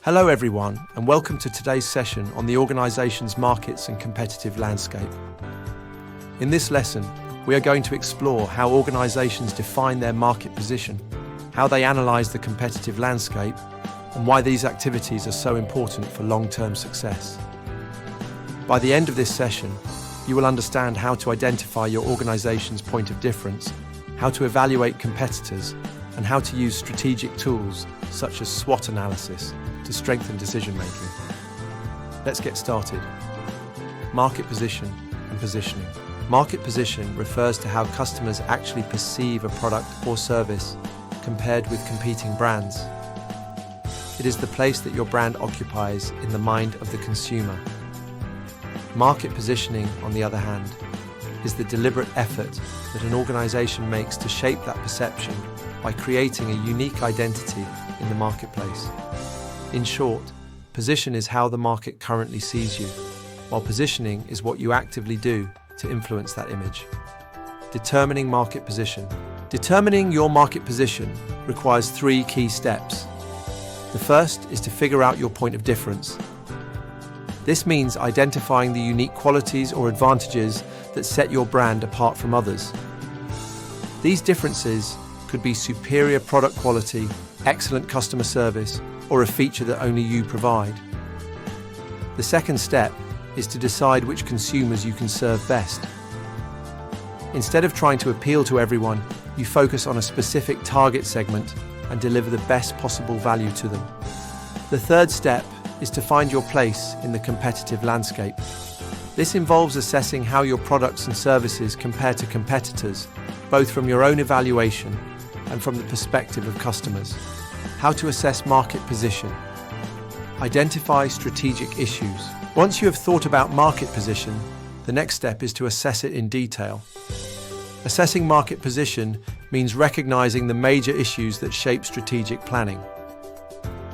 Hello everyone, and welcome to today's session on the organisation's markets and competitive landscape. In this lesson, we are going to explore how organisations define their market position, how they analyse the competitive landscape, and why these activities are so important for long-term success. By the end of this session, you will understand how to identify your organisation's point of difference, how to evaluate competitors, and how to use strategic tools such as SWOT analysis to strengthen decision-making. Let's get started. Market position and positioning. Market position refers to how customers actually perceive a product or service compared with competing brands. It is the place that your brand occupies in the mind of the consumer. Market positioning, on the other hand, is the deliberate effort that an organisation makes to shape that perception by creating a unique identity in the marketplace. In short, position is how the market currently sees you, while positioning is what you actively do to influence that image. Determining market position. Determining your market position requires 3 key steps. The first is to figure out your point of difference. This means identifying the unique qualities or advantages that set your brand apart from others. These differences could be superior product quality, excellent customer service, or a feature that only you provide. The second step is to decide which consumers you can serve best. Instead of trying to appeal to everyone, you focus on a specific target segment and deliver the best possible value to them. The third step is to find your place in the competitive landscape. This involves assessing how your products and services compare to competitors, both from your own evaluation and from the perspective of customers. How to assess market position. Identify strategic issues. Once you have thought about market position, the next step is to assess it in detail. Assessing market position means recognizing the major issues that shape strategic planning.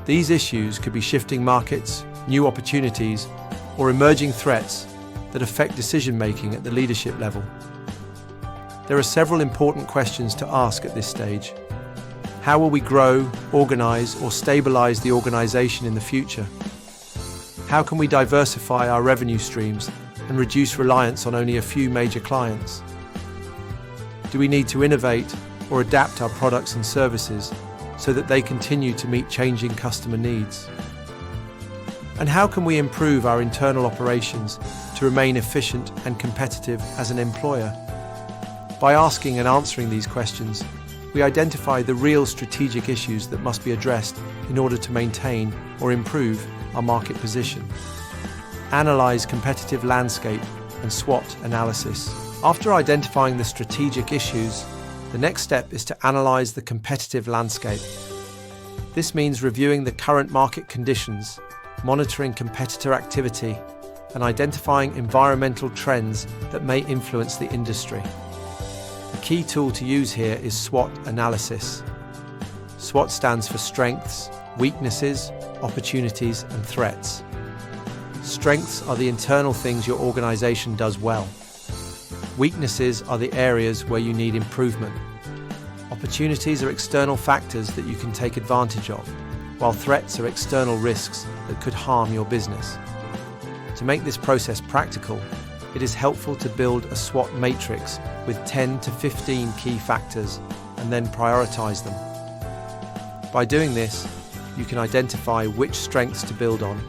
These issues could be shifting markets, new opportunities, or emerging threats that affect decision-making at the leadership level. There are several important questions to ask at this stage. How will we grow, organise, or stabilise the organisation in the future? How can we diversify our revenue streams and reduce reliance on only a few major clients? Do we need to innovate or adapt our products and services so that they continue to meet changing customer needs? And how can we improve our internal operations to remain efficient and competitive as an employer? By asking and answering these questions, we identify the real strategic issues that must be addressed in order to maintain or improve our market position. Analyze competitive landscape and SWOT analysis. After identifying the strategic issues, the next step is to analyze the competitive landscape. This means reviewing the current market conditions, monitoring competitor activity, and identifying environmental trends that may influence the industry. The key tool to use here is SWOT analysis. SWOT stands for strengths, weaknesses, opportunities, and threats. Strengths are the internal things your organisation does well. Weaknesses are the areas where you need improvement. Opportunities are external factors that you can take advantage of, while threats are external risks that could harm your business. To make this process practical, it is helpful to build a SWOT matrix with 10 to 15 key factors and then prioritise them. By doing this, you can identify which strengths to build on,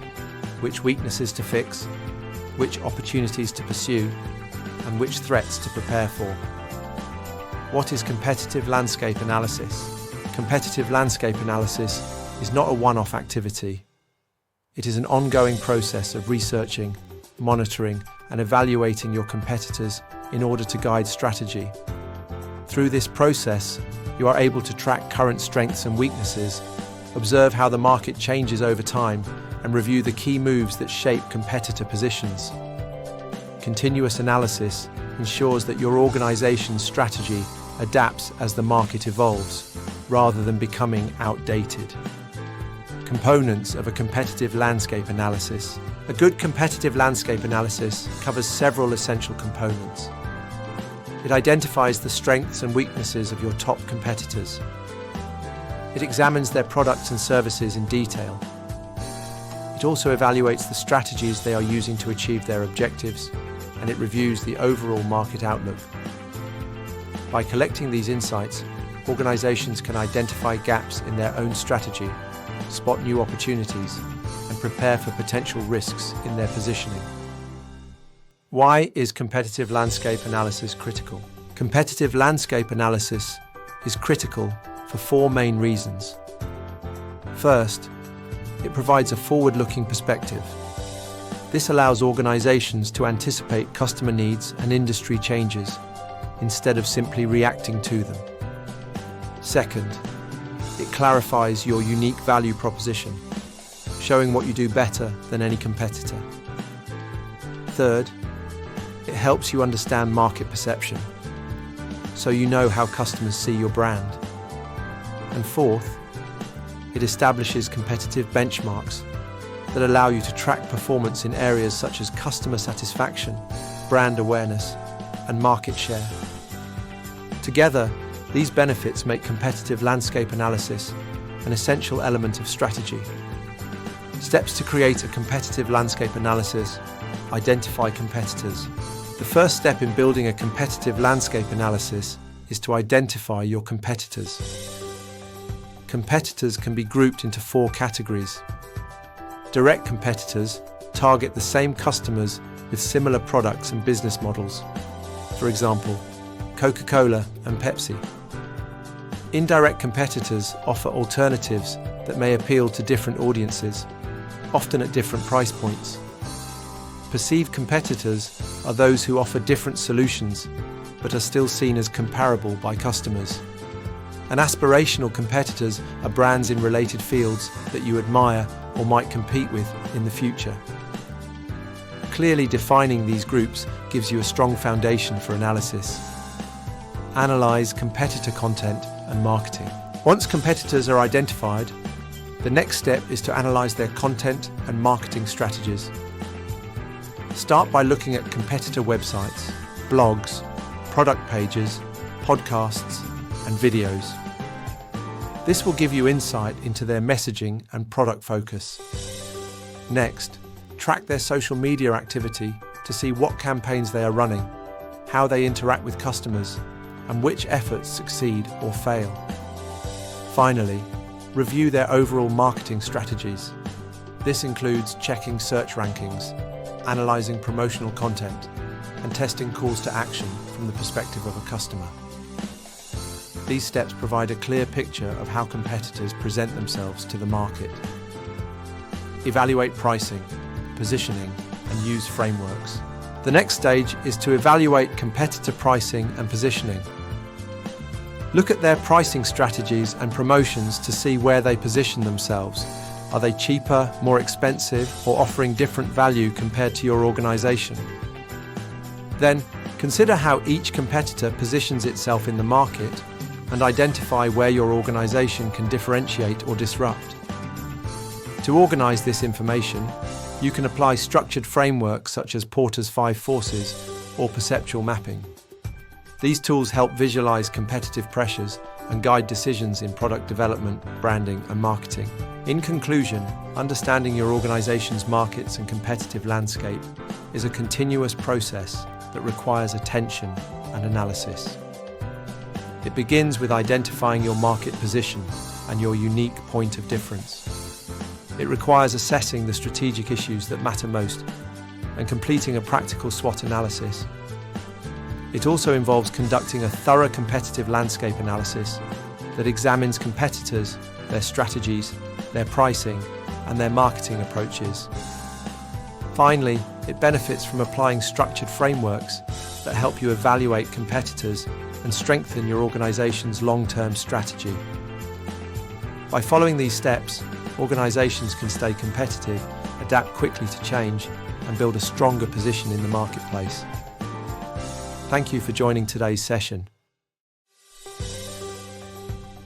which weaknesses to fix, which opportunities to pursue, and which threats to prepare for. What is competitive landscape analysis? Competitive landscape analysis is not a one-off activity. It is an ongoing process of researching, monitoring, and evaluating your competitors in order to guide strategy. Through this process, you are able to track current strengths and weaknesses, observe how the market changes over time, and review the key moves that shape competitor positions. Continuous analysis ensures that your organization's strategy adapts as the market evolves, rather than becoming outdated. Components of a competitive landscape analysis. A good competitive landscape analysis covers several essential components. It identifies the strengths and weaknesses of your top competitors. It examines their products and services in detail. It also evaluates the strategies they are using to achieve their objectives, and it reviews the overall market outlook. By collecting these insights, organizations can identify gaps in their own strategy, spot new opportunities, and prepare for potential risks in their positioning. Why is competitive landscape analysis critical? Competitive landscape analysis is critical for four main reasons. First, it provides a forward-looking perspective. This allows organizations to anticipate customer needs and industry changes instead of simply reacting to them. Second, it clarifies your unique value proposition, showing what you do better than any competitor. Third, it helps you understand market perception, so you know how customers see your brand. And fourth, it establishes competitive benchmarks that allow you to track performance in areas such as customer satisfaction, brand awareness, and market share. Together, these benefits make competitive landscape analysis an essential element of strategy. Steps to create a competitive landscape analysis: identify competitors. The first step in building a competitive landscape analysis is to identify your competitors. Competitors can be grouped into four categories. Direct competitors target the same customers with similar products and business models. For example, Coca-Cola and Pepsi. Indirect competitors offer alternatives that may appeal to different audiences, often at different price points. Perceived competitors are those who offer different solutions but are still seen as comparable by customers. And aspirational competitors are brands in related fields that you admire or might compete with in the future. Clearly defining these groups gives you a strong foundation for analysis. Analyze competitor content and marketing. Once competitors are identified, the next step is to analyze their content and marketing strategies. Start by looking at competitor websites, blogs, product pages, podcasts, and videos. This will give you insight into their messaging and product focus. Next, track their social media activity to see what campaigns they are running, how they interact with customers, and which efforts succeed or fail. Finally, review their overall marketing strategies. This includes checking search rankings, analysing promotional content, and testing calls to action from the perspective of a customer. These steps provide a clear picture of how competitors present themselves to the market. Evaluate pricing, positioning, and use frameworks. The next stage is to evaluate competitor pricing and positioning. Look at their pricing strategies and promotions to see where they position themselves. Are they cheaper, more expensive, or offering different value compared to your organisation? Then, consider how each competitor positions itself in the market and identify where your organisation can differentiate or disrupt. To organise this information, you can apply structured frameworks such as Porter's 5 forces or perceptual mapping. These tools help visualise competitive pressures and guide decisions in product development, branding, and marketing. In conclusion, understanding your organisation's markets and competitive landscape is a continuous process that requires attention and analysis. It begins with identifying your market position and your unique point of difference. It requires assessing the strategic issues that matter most and completing a practical SWOT analysis. It also involves conducting a thorough competitive landscape analysis that examines competitors, their strategies, their pricing, and their marketing approaches. Finally, it benefits from applying structured frameworks that help you evaluate competitors and strengthen your organization's long-term strategy. By following these steps, organizations can stay competitive, adapt quickly to change, and build a stronger position in the marketplace. Thank you for joining today's session.